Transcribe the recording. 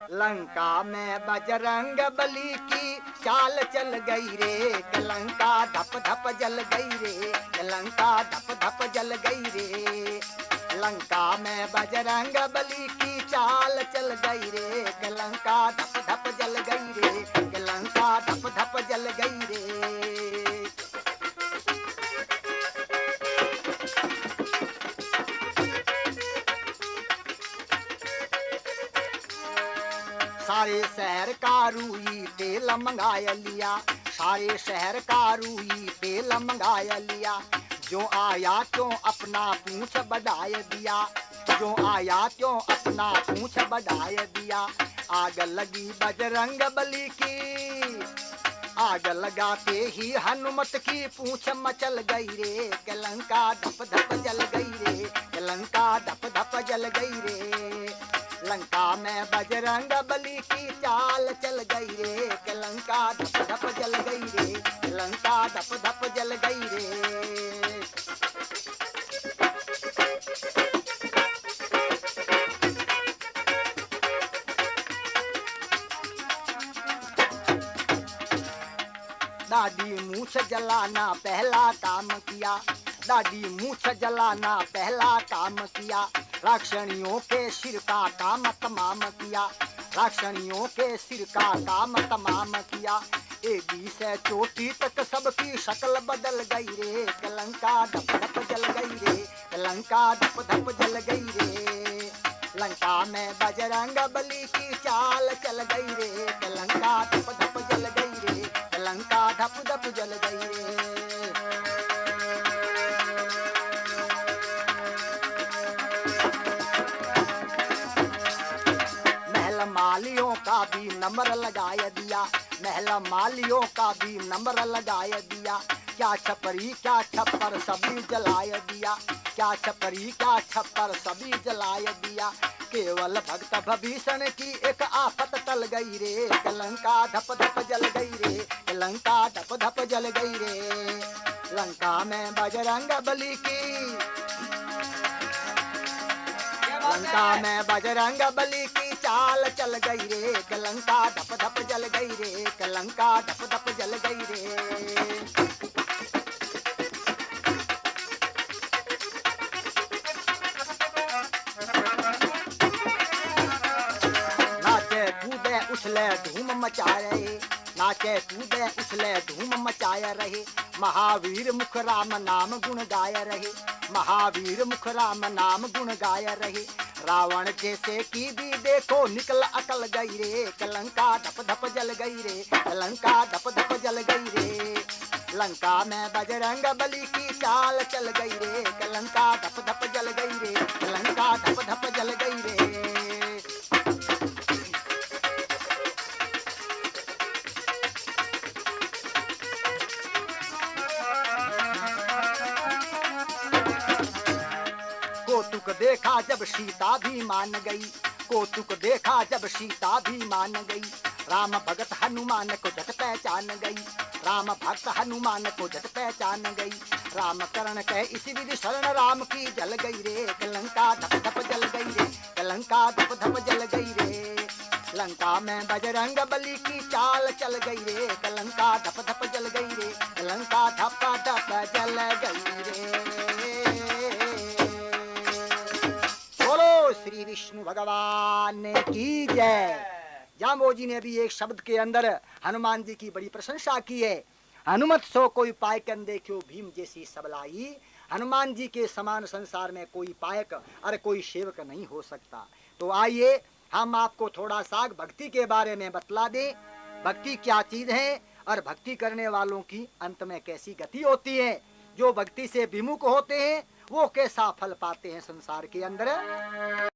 लंका में बजरंग बली की चाल चल गई रे, लंका धप धप जल गई रे, लंका धप धप जल गई रे। लंका में बजरंग बली की चाल चल गई रे, लंका धप धप जल गई रे, लंका धप धप जल गई रे। सारे शहर का रूई तेल मंगाया लिया, सारे शहर का रूई तेल मंगाया लिया। जो आया क्यों अपना पूंछ बढ़ाय दिया, जो आया क्यों अपना पूंछ बढ़ाय दिया। आग लगी बजरंग बली की, आग लगाते ही हनुमत की पूंछ मचल गई रे, लंका धप धप जल गई रे, लंका धप धप जल गई रे। लंका में बजरंग बली की चाल चल गई रे, लंका धप धप जल गई रे, लंका धप धप जल गई रे। दाढ़ी मूछ जलाना पहला काम किया, दाढ़ी मूछ जलाना पहला काम किया। राक्षणियों के सिर का काम तमाम किया, राक्षणियों के सिर का काम तमाम किया। एड़ी से चोटी तक सबकी शक्ल बदल गई रे, लंका धप धप जल गई रे, लंका धप धप जल गई रे। लंका में बजरंग बली की चाल चल गई रे, लंका धप धप जल गई रे, लंका धप धप जल गई रे। मालियों का भी नंबर लगाया दिया, महल मालियों का भी नंबर लगाया दिया। क्या छपरी क्या छप्पर सभी जलाया दिया, क्या छपरी क्या छप्पर सभी जलाया दिया। केवल भक्त भीषण की एक आफत टल गई रे, लंका धप धप जल गई रे, लंका धप धप जल गई रे। लंका में बजरंग बली की, लंका में बजरंग बली की चाल चल गई रे, लंका धप धप जल गई रे, लंका धप धप जल गई रे। नाचे कूदे उछले धूम मचा रहे, नाचे कूदे उछले धूम मचाया रहे। महावीर मुख राम नाम गुण गाय रहे, महावीर मुख राम नाम गुण गाय रहे। रावण जैसे की भी देखो निकल अकल गई रे, लंका धप धप जल गई रे, लंका धप धप जल गई रे। लंका में बजरंग बली की चाल चल गई रे, लंका धप धप जल गई रे, लंका धप धप जल गई रे। कौतुक देखा जब सीता भी मान गई, कौतुक देखा जब सीता भी मान गई। राम भगत हनुमान को झट पहचान गई, राम भक्त हनुमान को झट पहचान गई। राम करण कह इसी विधि शरण राम की जल गई रे, लंका धप धप जल गई रे, लंका धप धप जल गई रे। लंका में बजरंग बली की चाल चल गई रे, लंका धप धप जल गई रे, लंका धप धप जल गई रे। श्री विष्णु भगवान की जय। जाम्बोजी ने भी एक शब्द के अंदर हनुमान जी की बड़ी प्रशंसा की है। हनुमत सो कोई पायकन देखो भीम जैसी सबलाई, हनुमान जी के समान संसार में कोई पायक और कोई सेवक नहीं हो सकता। तो आइए हम आपको थोड़ा सा भक्ति के बारे में बतला दें, भक्ति क्या चीज है और भक्ति करने वालों की अंत में कैसी गति होती है। जो भक्ति से विमुख होते हैं वो कैसा फल पाते हैं संसार के अंदर।